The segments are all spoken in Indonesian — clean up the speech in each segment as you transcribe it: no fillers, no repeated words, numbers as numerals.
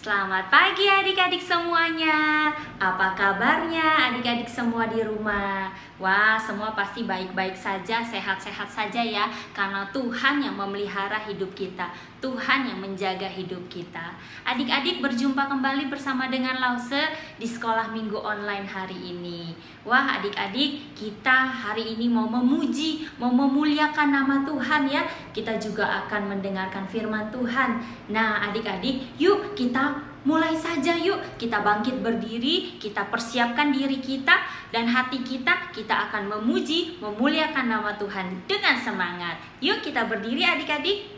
Selamat pagi adik-adik semuanya. Apa kabarnya adik-adik semua di rumah? Wah, semua pasti baik-baik saja, sehat-sehat saja ya. Karena Tuhan yang memelihara hidup kita, Tuhan yang menjaga hidup kita. Adik-adik berjumpa kembali bersama dengan Lause di sekolah minggu online hari ini. Wah, adik-adik, kita hari ini mau memuji, mau memuliakan nama Tuhan ya. Kita juga akan mendengarkan firman Tuhan. Nah, adik-adik, yuk kita mulai saja yuk. Kita bangkit berdiri, kita persiapkan diri kita dan hati kita. Kita akan memuji, memuliakan nama Tuhan dengan semangat. Yuk kita berdiri adik-adik.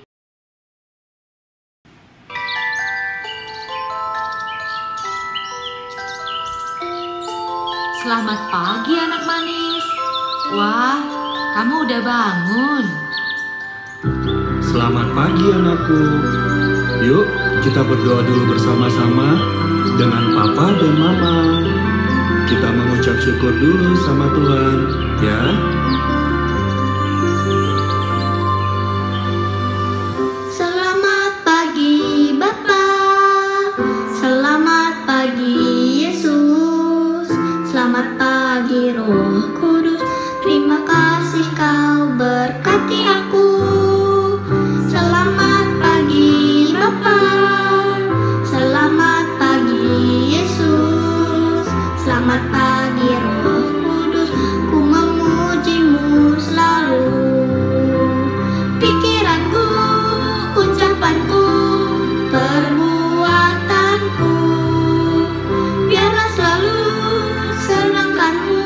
Selamat pagi anak manis. Wah, kamu udah bangun. Selamat pagi anakku. Yuk kita berdoa dulu bersama-sama dengan papa dan mama. Kita mengucap syukur dulu sama Tuhan ya. Selamat pagi Bapa, selamat pagi Yesus, selamat pagi Roh Kudus. Terima kasih kau berkati aku. Selamat pagi Bapa, selamat pagi Yesus, selamat pagi Roh Kudus. Ku memujimu selalu. Pikiranku, ucapanku, perbuatanku, biarlah selalu senangkanmu,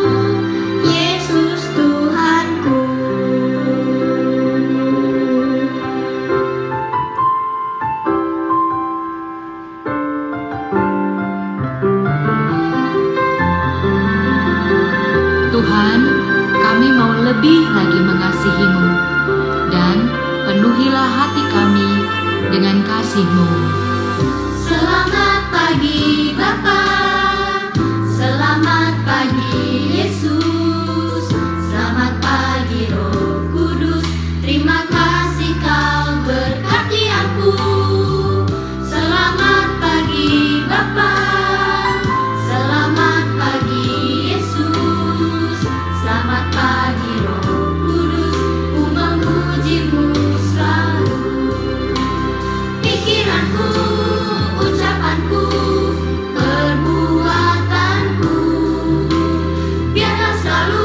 Yesus Tuhanku. Tuhan, kami mau lebih lagi mengasihi-Mu dan penuhilah hati kami dengan kasih-Mu. Selamat pagi Bapa, selamat pagi Yesus, selamat pagi Roh Kudus. Terima kasih kau berkati aku. Selamat pagi Bapa, selamat pagi Yesus, selamat pagi Roh Kudus. Ku memujimu selalu. Pikiranku, ucapanku, perbuatanku, biarlah selalu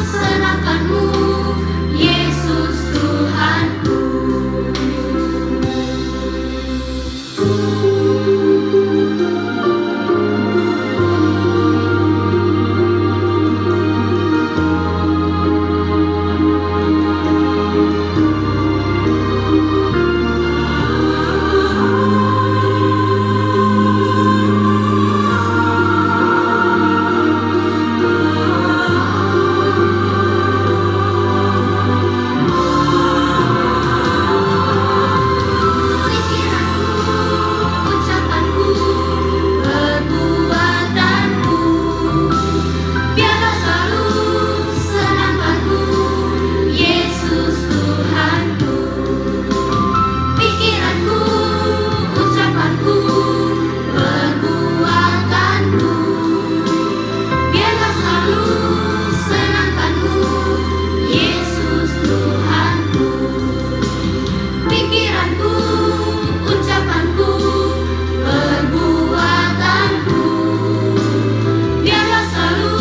senangkanmu, Yesus Tuhanku. Ucapanku, perbuatanku, biarlah selalu senangkanmu, Yesus Tuhanku. Pikiranku, ucapanku, perbuatanku, biarlah selalu senangkanmu, Yesus Tuhanku. Pikiranku, ucapanku, perbuatanku, biarlah selalu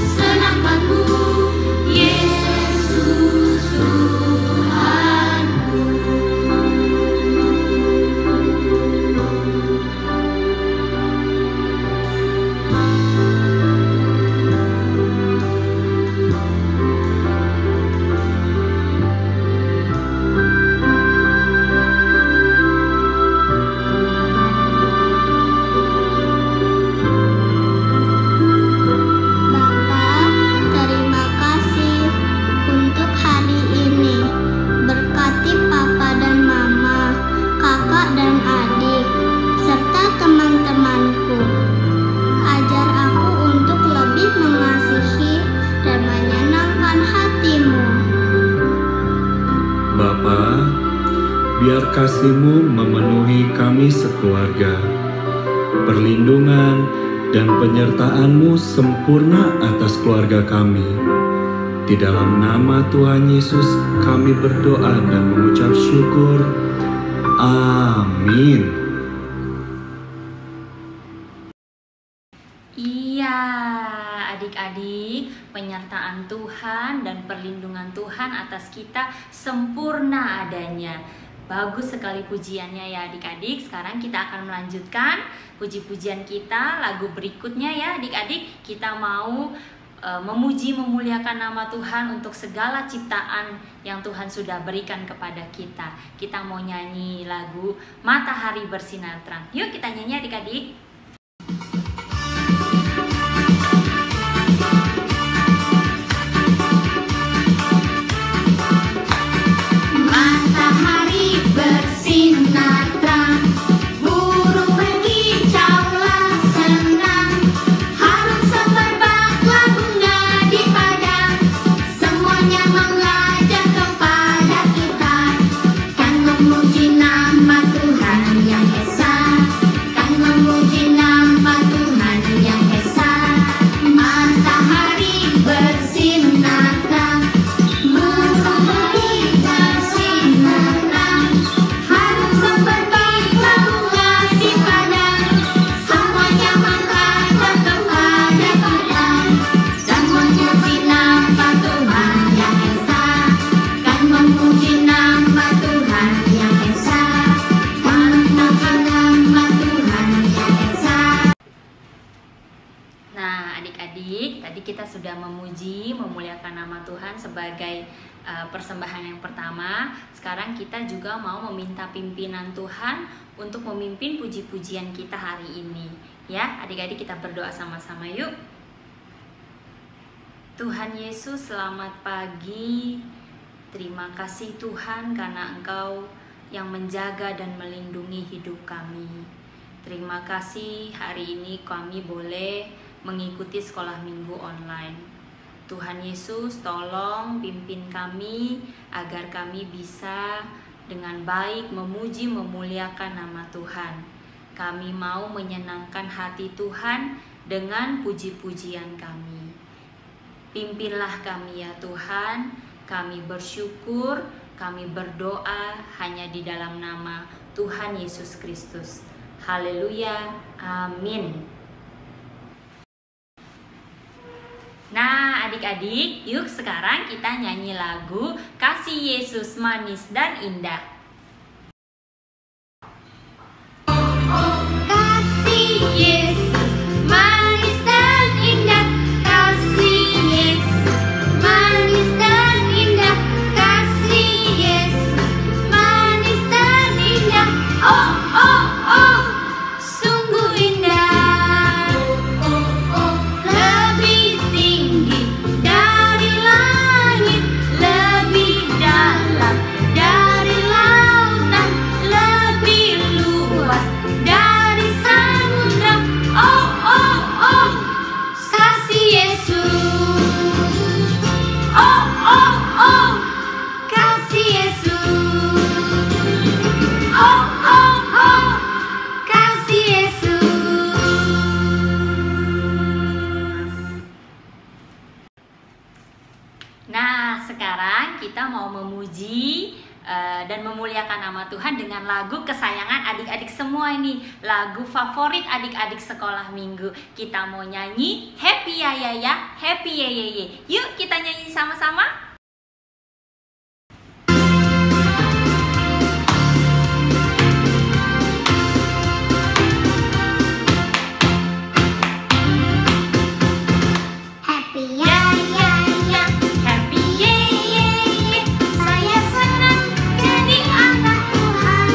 senangkanmu, Yesus Tuhanku. Bapak, terima kasih untuk hari ini. Berkati Papa dan Mama, kakak dan adik, serta teman-temanku. Ajar aku untuk lebih mengasihi dan menyenangkan hati-Mu. Bapa, biar kasih-Mu memenuhi kami sekeluarga. perlindungan, dan penyertaan-Mu sempurna atas keluarga kami. Di dalam nama Tuhan Yesus kami berdoa dan mengucap syukur. Amin. Iya, adik-adik, penyertaan Tuhan dan perlindungan Tuhan atas kita sempurna adanya. Bagus sekali pujiannya ya adik-adik. Sekarang kita akan melanjutkan puji-pujian kita, lagu berikutnya ya adik-adik. Kita mau memuji, memuliakan nama Tuhan untuk segala ciptaan yang Tuhan sudah berikan kepada kita. Kita mau nyanyi lagu Matahari Bersinar Terang. Yuk kita nyanyi adik-adik. Matahari bersinar terang, burung berkicaulah senang, harum semerbaklah bunga di padang, semuanya mengajak kepada Tuhan, kan memuji nama Tuhan yang esa, kan memuji nama Tuhan yang esa. Matahari bersinar terang, burung bersinar terang, harum semerbaklah bunga di padang, semuanya mengajak kepada Tuhan, dan memuji nama Tuhan yang esa, kan memuji nama Tuhan yang esa, kan memuji nama Tuhan yang esa. Nah adik-adik, tadi kita sudah memuji, memuliakan nama Tuhan sebagai persembahan yang pertama. Sekarang kita juga mau meminta pimpinan Tuhan untuk memimpin puji-pujian kita hari ini. Ya adik-adik, kita berdoa sama-sama yuk. Tuhan Yesus, selamat pagi. Terima kasih Tuhan karena Engkau yang menjaga dan melindungi hidup kami. Terima kasih hari ini kami boleh mengikuti sekolah minggu online. Tuhan Yesus, tolong pimpin kami agar kami bisa dengan baik memuji, memuliakan nama Tuhan. Kami mau menyenangkan hati Tuhan dengan puji-pujian kami. Pimpinlah kami ya Tuhan, kami bersyukur, kami berdoa hanya di dalam nama Tuhan Yesus Kristus. Haleluya, amin. Nah adik-adik, yuk sekarang kita nyanyi lagu Kasih Yesus Manis dan Indah. Kasih Yesus manis dan indah, kasih Yesus manis dan indah, kasih Yesus manis dan indah. Oh oh oh, sungguh indah, lebih tinggi dari langit, lebih dalam dari lautan, lebih luas dari samudra. Oh oh oh, kasih Yesus. Oh oh oh, kasih Yesus. Oh oh oh, kasih Yesus. Nah sekarang kita mau memuji dan memuliakan nama Tuhan dengan lagu kesayangan adik-adik semua ini. Lagu favorit adik-adik sekolah minggu. Kita mau nyanyi Happy Ya Ya Ya, Happy Ye Ye Ye. Yuk kita nyanyi sama-sama. Happy ya ya ya, happy ye ye ye. Saya senang jadi anak Tuhan.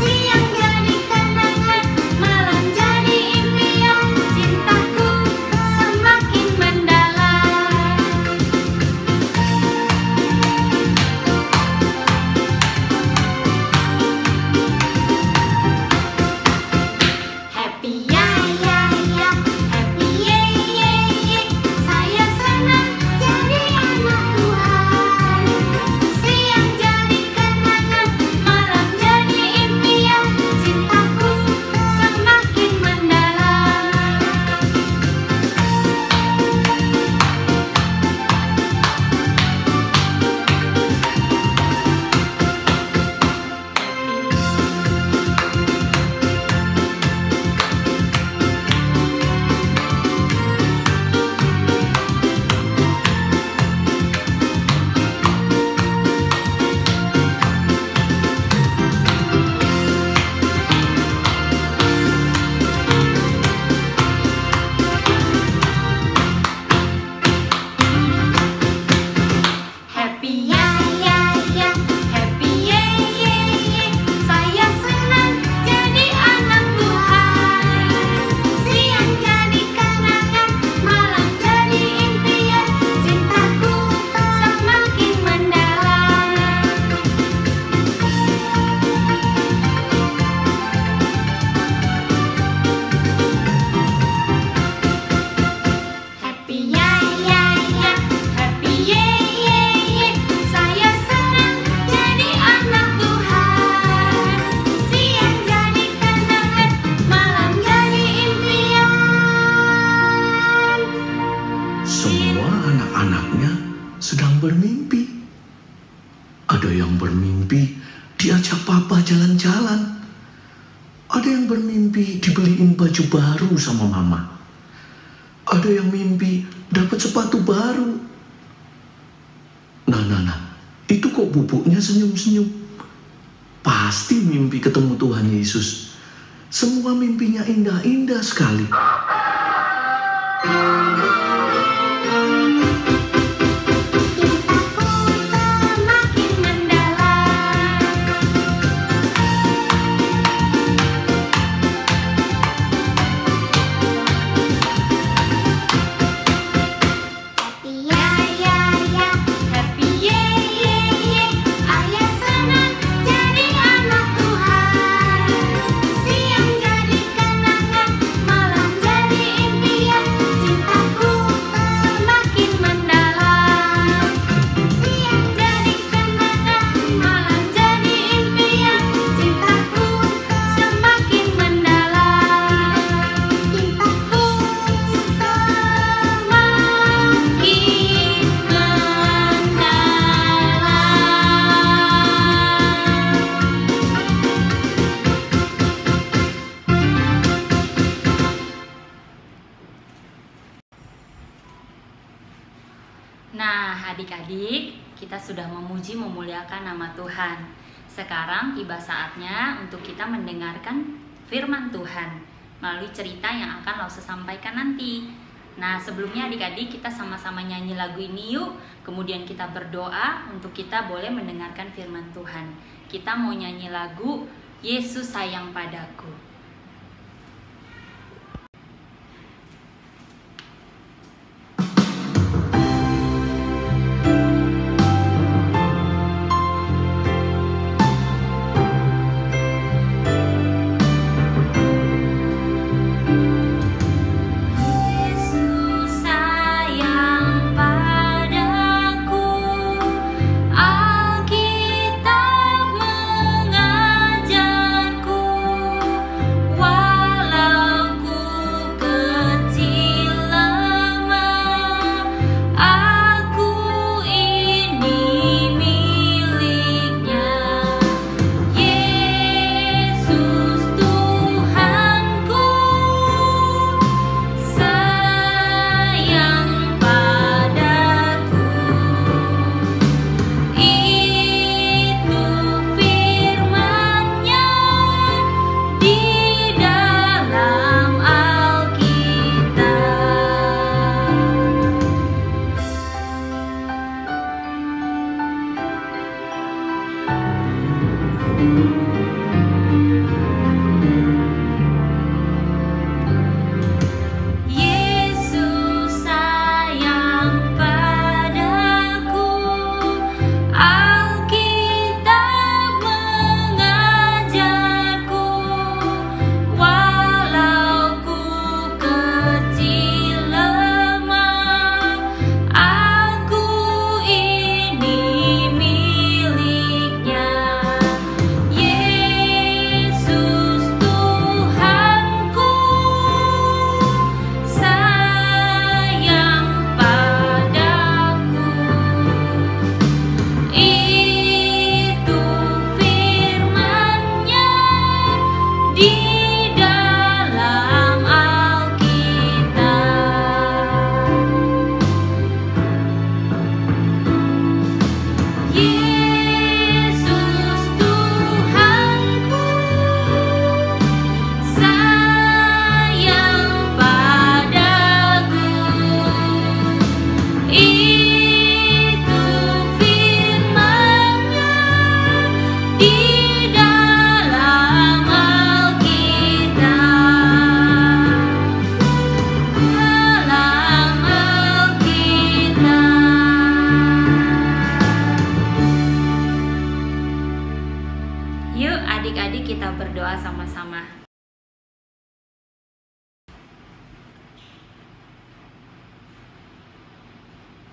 Siang jadi kenangan, malam jadi impian. Cintaku semakin mendalam. Ada yang bermimpi diajak papa jalan-jalan. Ada yang bermimpi dibeliin baju baru sama mama. Ada yang mimpi dapat sepatu baru. Nah, itu kok bubuknya senyum-senyum. Pasti mimpi ketemu Tuhan Yesus. Semua mimpinya indah-indah sekali. Nah, adik-adik, kita sudah memuji memuliakan nama Tuhan. Sekarang tiba saatnya untuk kita mendengarkan firman Tuhan melalui cerita yang akan Lause sampaikan nanti. Nah, sebelumnya adik-adik kita sama-sama nyanyi lagu ini yuk. Kemudian kita berdoa untuk kita boleh mendengarkan firman Tuhan. Kita mau nyanyi lagu Yesus Sayang Padaku.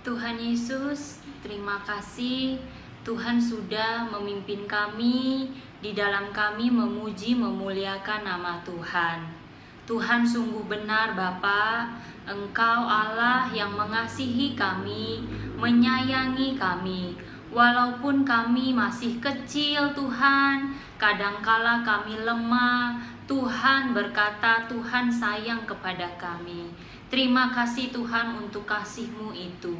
Tuhan Yesus, terima kasih Tuhan sudah memimpin kami, di dalam kami memuji memuliakan nama Tuhan. Tuhan sungguh benar Bapa, Engkau Allah yang mengasihi kami, menyayangi kami. Walaupun kami masih kecil Tuhan, kadangkala kami lemah, Tuhan berkata Tuhan sayang kepada kami. Terima kasih Tuhan untuk kasih-Mu itu.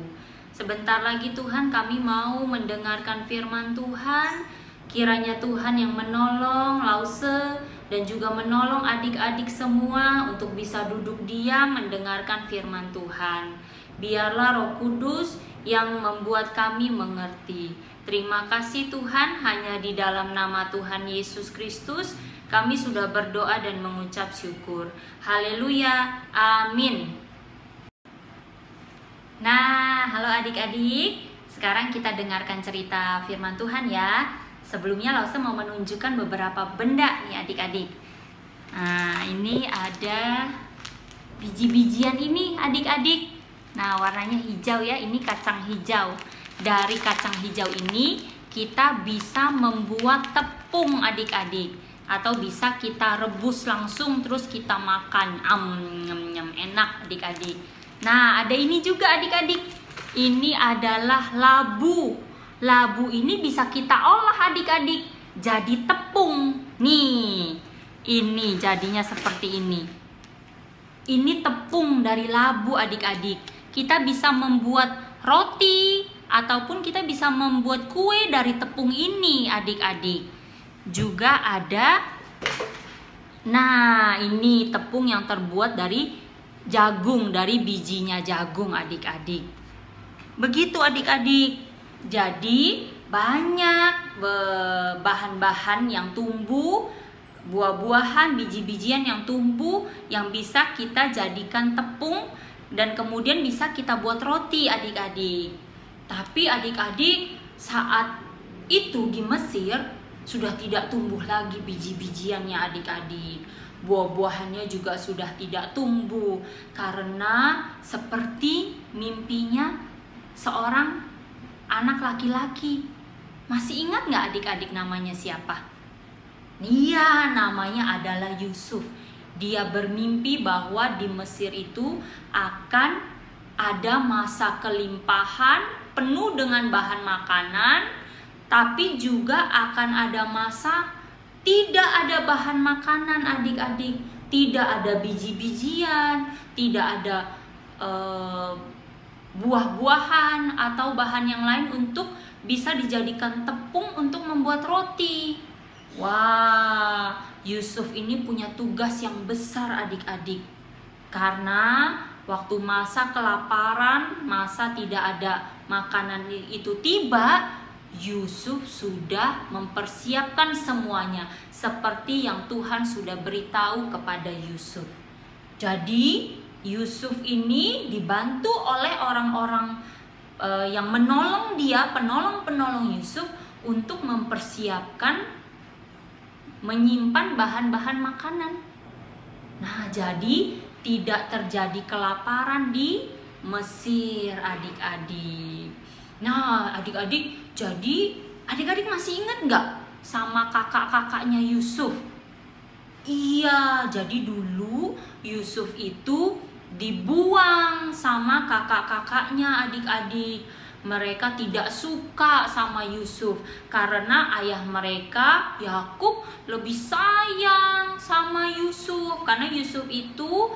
Sebentar lagi Tuhan kami mau mendengarkan firman Tuhan. Kiranya Tuhan yang menolong Lause dan juga menolong adik-adik semua untuk bisa duduk diam mendengarkan firman Tuhan. Biarlah Roh Kudus yang membuat kami mengerti. Terima kasih Tuhan, hanya di dalam nama Tuhan Yesus Kristus kami sudah berdoa dan mengucap syukur. Haleluya, amin. Nah, halo adik-adik. Sekarang kita dengarkan cerita firman Tuhan ya. Sebelumnya Lause mau menunjukkan beberapa benda nih adik-adik. Nah, ini ada biji-bijian ini adik-adik. Nah, warnanya hijau ya, ini kacang hijau. Dari kacang hijau ini kita bisa membuat tepung adik-adik. Atau bisa kita rebus langsung terus kita makan. Enak adik-adik. Nah, ada ini juga adik-adik. Ini adalah labu. Labu ini bisa kita olah adik-adik jadi tepung. Nih, ini jadinya seperti ini. Ini tepung dari labu adik-adik. Kita bisa membuat roti ataupun kita bisa membuat kue dari tepung ini adik-adik. Juga ada, nah ini tepung yang terbuat dari jagung, dari bijinya jagung adik-adik. Begitu adik-adik. Jadi banyak bahan-bahan yang tumbuh, buah-buahan, biji-bijian yang tumbuh yang bisa kita jadikan tepung dan kemudian bisa kita buat roti adik-adik. Tapi adik-adik saat itu di Mesir sudah tidak tumbuh lagi biji-bijiannya adik-adik. Buah-buahannya juga sudah tidak tumbuh karena seperti mimpinya seorang anak laki-laki. Masih ingat nggak adik-adik namanya siapa? Iya, namanya adalah Yusuf. Dia bermimpi bahwa di Mesir itu akan ada masa kelimpahan penuh dengan bahan makanan, tapi juga akan ada masa tidak ada bahan makanan adik-adik. Tidak ada biji-bijian, tidak ada buah-buahan atau bahan yang lain untuk bisa dijadikan tepung untuk membuat roti. Wah, Yusuf ini punya tugas yang besar adik-adik. Karena waktu masa kelaparan, masa tidak ada makanan itu tiba, Yusuf sudah mempersiapkan semuanya seperti yang Tuhan sudah beritahu kepada Yusuf. Jadi Yusuf ini dibantu oleh orang-orang yang menolong dia, penolong-penolong Yusuf untuk mempersiapkan menyimpan bahan-bahan makanan. Nah, jadi tidak terjadi kelaparan di Mesir adik-adik. Nah, adik-adik, jadi adik-adik masih ingat nggak sama kakak-kakaknya Yusuf? Iya, jadi dulu Yusuf itu dibuang sama kakak-kakaknya adik-adik. Mereka tidak suka sama Yusuf karena ayah mereka Yakub lebih sayang sama Yusuf. Karena Yusuf itu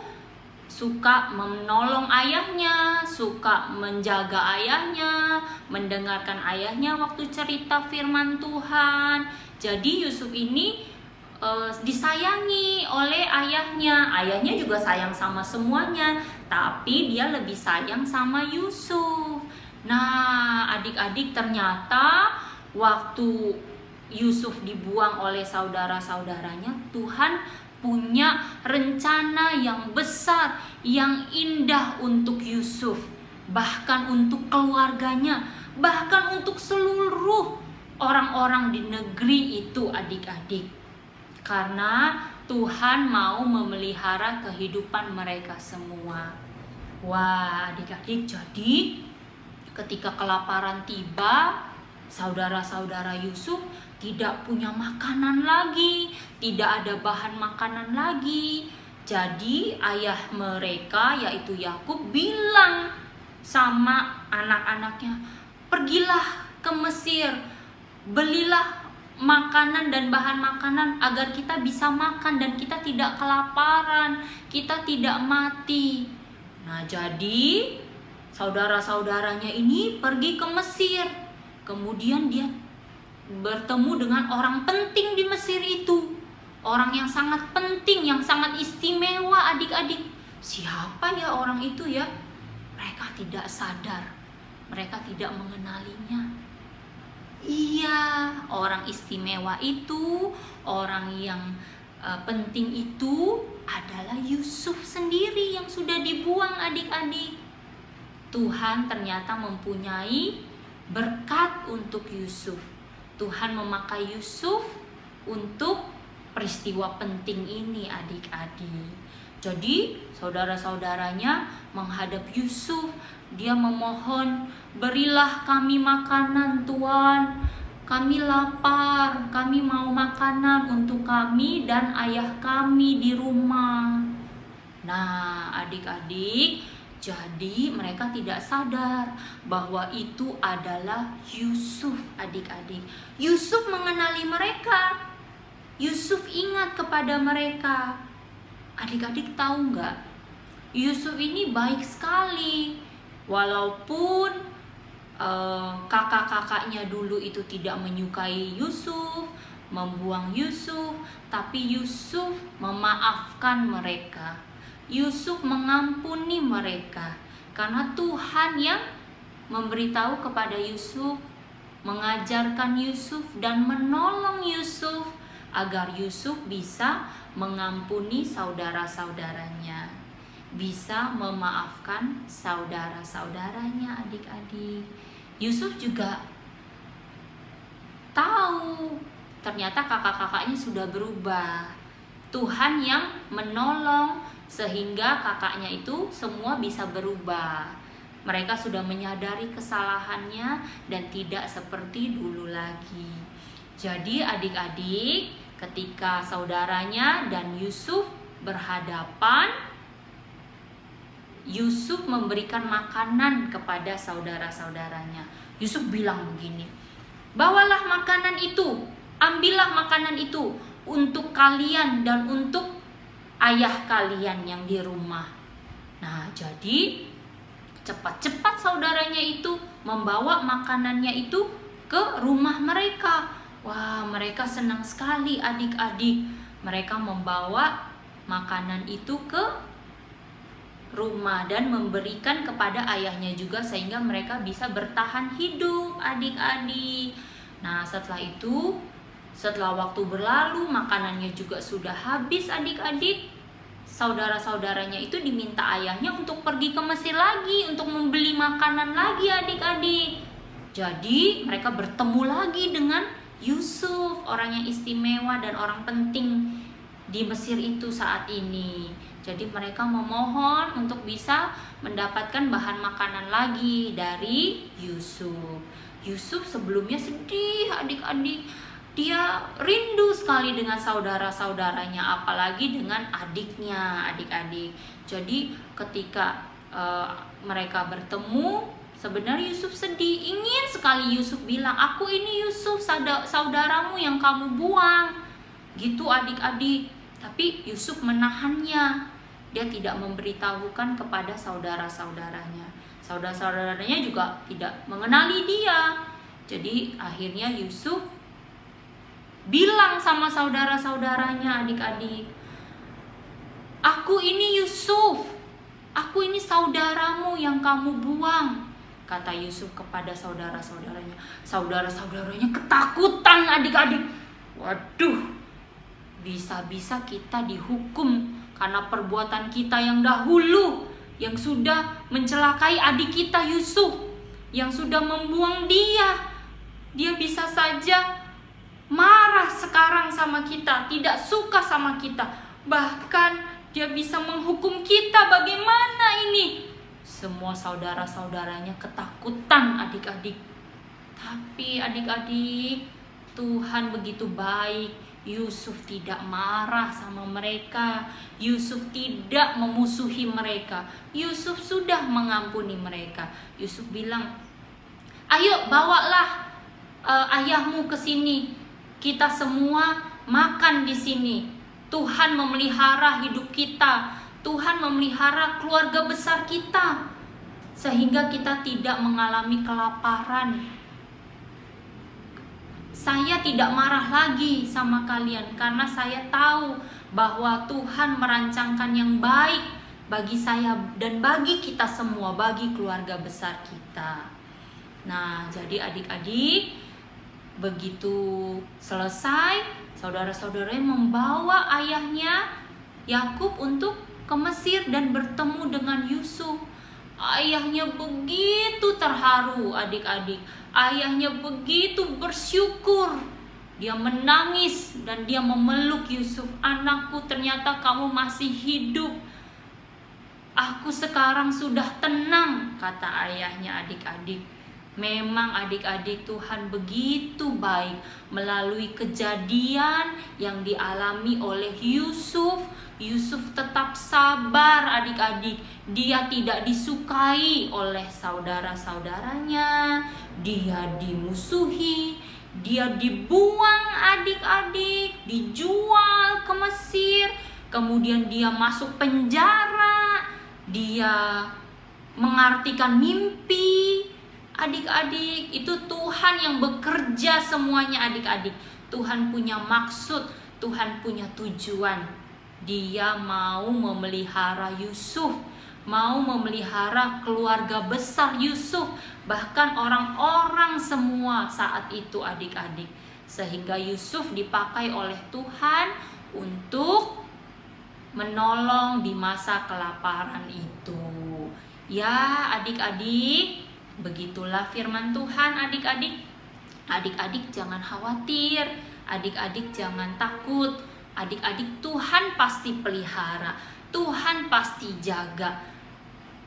suka menolong ayahnya, suka menjaga ayahnya, mendengarkan ayahnya waktu cerita firman Tuhan. Jadi Yusuf ini disayangi oleh ayahnya. Ayahnya juga sayang sama semuanya, tapi dia lebih sayang sama Yusuf. Nah, adik-adik, ternyata waktu Yusuf dibuang oleh saudara-saudaranya, Tuhan punya rencana yang besar, yang indah untuk Yusuf, bahkan untuk keluarganya, bahkan untuk seluruh orang-orang di negeri itu adik-adik. Karena Tuhan mau memelihara kehidupan mereka semua. Wah, adik-adik, jadi ketika kelaparan tiba, saudara-saudara Yusuf tidak punya makanan lagi, tidak ada bahan makanan lagi. Jadi ayah mereka yaitu Yakub bilang sama anak-anaknya, "Pergilah ke Mesir. Belilah makanan dan bahan makanan agar kita bisa makan dan kita tidak kelaparan, kita tidak mati. Nah, jadi saudara-saudaranya ini pergi ke Mesir. Kemudian dia bertemu dengan orang penting di Mesir itu. Orang yang sangat penting, yang sangat istimewa adik-adik. Siapa ya orang itu ya? Mereka tidak sadar. Mereka tidak mengenalinya. Iya, orang istimewa itu, orang yang penting itu adalah Yusuf sendiri yang sudah dibuang adik-adik. Tuhan ternyata mempunyai berkat untuk Yusuf. Tuhan memakai Yusuf untuk peristiwa penting ini adik-adik. Jadi saudara-saudaranya menghadap Yusuf. Dia memohon, berilah kami makanan Tuhan. Kami lapar, kami mau makanan untuk kami dan ayah kami di rumah. Nah adik-adik, jadi mereka tidak sadar bahwa itu adalah Yusuf adik-adik. Yusuf mengenali mereka. Yusuf ingat kepada mereka. Adik-adik tahu nggak? Yusuf ini baik sekali. Walaupun kakak-kakaknya dulu itu tidak menyukai Yusuf, membuang Yusuf, tapi Yusuf memaafkan mereka. Yusuf mengampuni mereka karena Tuhan yang memberitahu kepada Yusuf, mengajarkan Yusuf dan menolong Yusuf agar Yusuf bisa mengampuni saudara-saudaranya, bisa memaafkan saudara-saudaranya adik-adik. Yusuf juga tahu ternyata kakak-kakaknya sudah berubah. Tuhan yang menolong sehingga kakaknya itu semua bisa berubah. Mereka sudah menyadari kesalahannya dan tidak seperti dulu lagi. Jadi adik-adik, ketika saudaranya dan Yusuf berhadapan, Yusuf memberikan makanan kepada saudara-saudaranya. Yusuf bilang begini, bawalah makanan itu, ambillah makanan itu untuk kalian dan untuk ayah kalian yang di rumah. Nah, jadi cepat-cepat saudaranya itu membawa makanannya itu ke rumah mereka. Wah, mereka senang sekali adik-adik. Mereka membawa makanan itu ke rumah dan memberikan kepada ayahnya juga sehingga mereka bisa bertahan hidup adik-adik. Nah, setelah itu, setelah waktu berlalu, makanannya juga sudah habis adik-adik. Saudara-saudaranya itu diminta ayahnya untuk pergi ke Mesir lagi, untuk membeli makanan lagi adik-adik. Jadi mereka bertemu lagi dengan Yusuf, orang yang istimewa dan orang penting di Mesir itu saat ini. Jadi mereka memohon untuk bisa mendapatkan bahan makanan lagi dari Yusuf. Yusuf sebelumnya sedih adik-adik. Dia rindu sekali dengan saudara-saudaranya, apalagi dengan adiknya adik-adik. Jadi ketika mereka bertemu, sebenarnya Yusuf sedih. Ingin sekali Yusuf bilang, aku ini Yusuf, saudaramu yang kamu buang. Gitu adik-adik. Tapi Yusuf menahannya. Dia tidak memberitahukan kepada saudara-saudaranya. Saudara-saudaranya juga tidak mengenali dia. Jadi akhirnya Yusuf bilang sama saudara-saudaranya adik-adik, aku ini Yusuf, aku ini saudaramu yang kamu buang, kata Yusuf kepada saudara-saudaranya. Saudara-saudaranya ketakutan adik-adik. Waduh, bisa-bisa kita dihukum karena perbuatan kita yang dahulu, yang sudah mencelakai adik kita Yusuf, yang sudah membuang dia. Dia bisa saja marah sekarang sama kita, tidak suka sama kita. Bahkan dia bisa menghukum kita. Bagaimana ini? Semua saudara-saudaranya ketakutan adik-adik. Tapi adik-adik, Tuhan begitu baik. Yusuf tidak marah sama mereka. Yusuf tidak memusuhi mereka. Yusuf sudah mengampuni mereka. Yusuf bilang, ayo bawalah ayahmu ke sini. Kita semua makan di sini. Tuhan memelihara hidup kita. Tuhan memelihara keluarga besar kita. Sehingga kita tidak mengalami kelaparan. Saya tidak marah lagi sama kalian karena saya tahu bahwa Tuhan merancangkan yang baik bagi saya dan bagi kita semua, bagi keluarga besar kita. Nah, jadi adik-adik, begitu selesai, saudara-saudaranya membawa ayahnya Yakub untuk ke Mesir dan bertemu dengan Yusuf. Ayahnya begitu terharu, adik-adik. Ayahnya begitu bersyukur. Dia menangis dan dia memeluk Yusuf. Anakku, ternyata kamu masih hidup. Aku sekarang sudah tenang, kata ayahnya, adik-adik. Memang adik-adik, Tuhan begitu baik melalui kejadian yang dialami oleh Yusuf. Yusuf tetap sabar, adik-adik. Dia tidak disukai oleh saudara-saudaranya. Dia dimusuhi, dia dibuang, adik-adik, dijual ke Mesir. Kemudian dia masuk penjara. Dia mengartikan mimpi. Adik-adik, itu Tuhan yang bekerja semuanya, adik-adik. Tuhan punya maksud, Tuhan punya tujuan. Dia mau memelihara Yusuf, mau memelihara keluarga besar Yusuf, bahkan orang-orang semua saat itu, adik-adik. Sehingga Yusuf dipakai oleh Tuhan untuk menolong di masa kelaparan itu. Ya, adik-adik, begitulah firman Tuhan, adik-adik. Adik-adik jangan khawatir, adik-adik jangan takut. Adik-adik, Tuhan pasti pelihara, Tuhan pasti jaga.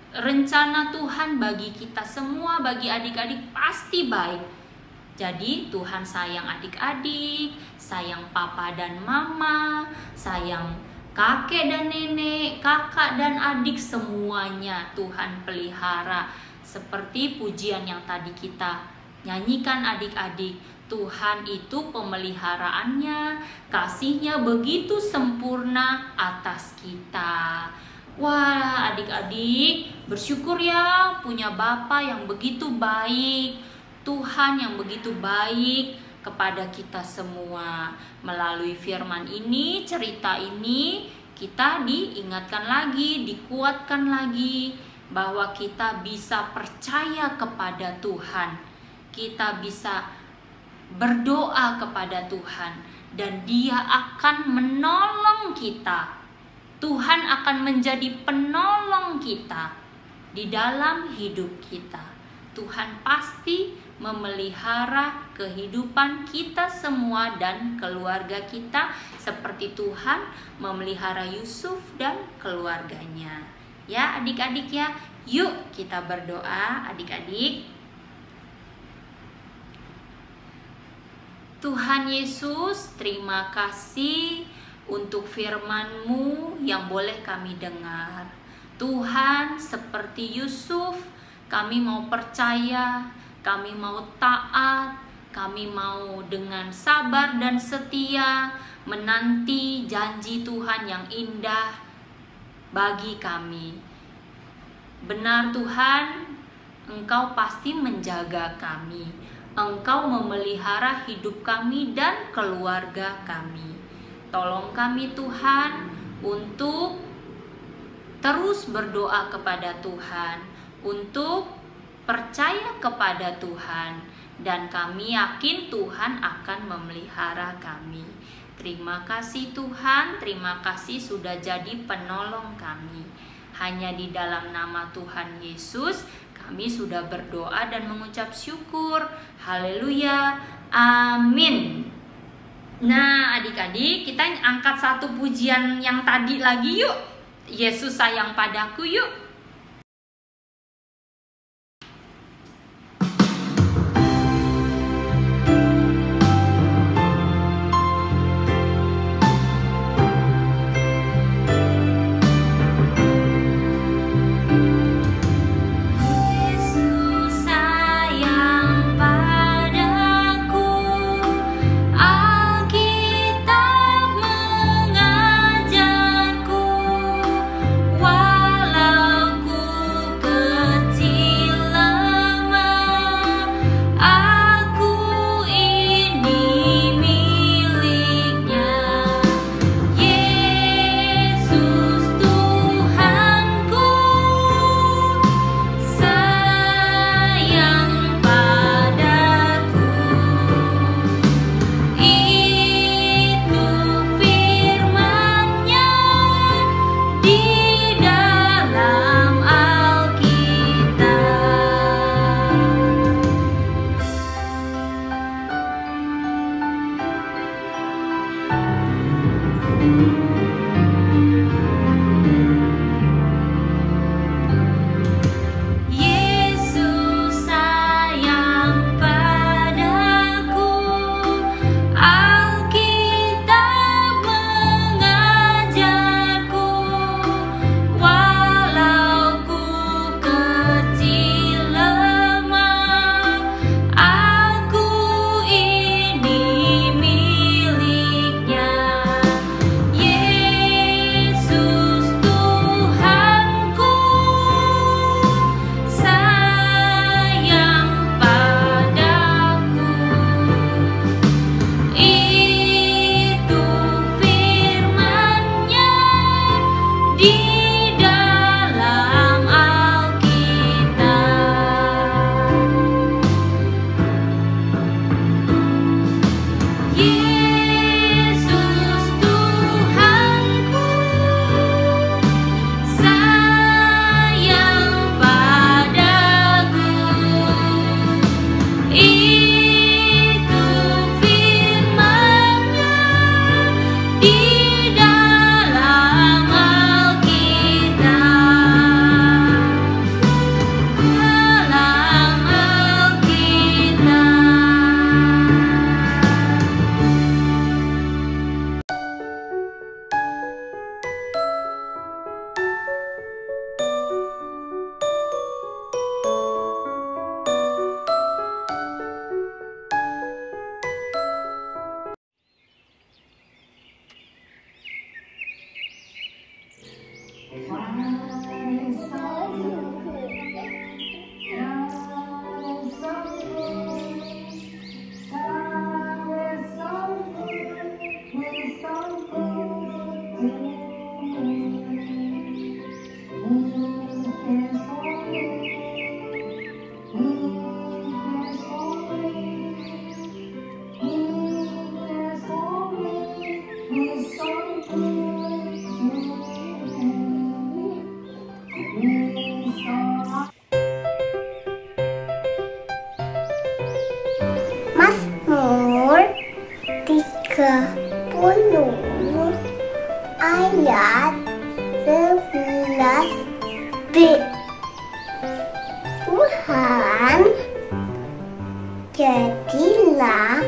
Rencana Tuhan bagi kita semua, bagi adik-adik pasti baik. Jadi Tuhan sayang adik-adik, sayang papa dan mama, sayang kakek dan nenek, kakak dan adik, semuanya Tuhan pelihara. Seperti pujian yang tadi kita nyanyikan, adik-adik, Tuhan itu pemeliharaannya, kasihnya begitu sempurna atas kita. Wah, adik-adik, bersyukur ya punya Bapa yang begitu baik, Tuhan yang begitu baik kepada kita semua. Melalui firman ini, cerita ini, kita diingatkan lagi, dikuatkan lagi bahwa kita bisa percaya kepada Tuhan. Kita bisa berdoa kepada Tuhan dan Dia akan menolong kita. Tuhan akan menjadi penolong kita di dalam hidup kita. Tuhan pasti memelihara kehidupan kita semua dan keluarga kita seperti Tuhan memelihara Yusuf dan keluarganya. Ya, adik-adik ya, yuk kita berdoa, adik-adik. Tuhan Yesus, terima kasih untuk firman-Mu yang boleh kami dengar. Tuhan, seperti Yusuf, kami mau percaya, kami mau taat, kami mau dengan sabar dan setia menanti janji Tuhan yang indah bagi kami. Benar Tuhan, Engkau pasti menjaga kami. Engkau memelihara hidup kami dan keluarga kami. Tolong kami Tuhan untuk terus berdoa kepada Tuhan, untuk percaya kepada Tuhan, dan kami yakin Tuhan akan memelihara kami. Terima kasih Tuhan, terima kasih sudah jadi penolong kami. Hanya di dalam nama Tuhan Yesus kami sudah berdoa dan mengucap syukur. Haleluya, amin. Nah, adik-adik, kita angkat satu pujian yang tadi lagi yuk. Yesus sayang padaku yuk. Yesus sayang padaku. Yesus sayang padaku, Alkitab mengajarku, walau ku kecil lemah, aku ini miliknya. Yesus Tuhanku sayang padaku, itu firman-Nya di dalam Alkitab. Yesus Tuhanku sayang padaku, itu firman-Nya di dalam Alkitab. Dalam Mazmur 30 ayat 11b. Tuhan, jadilah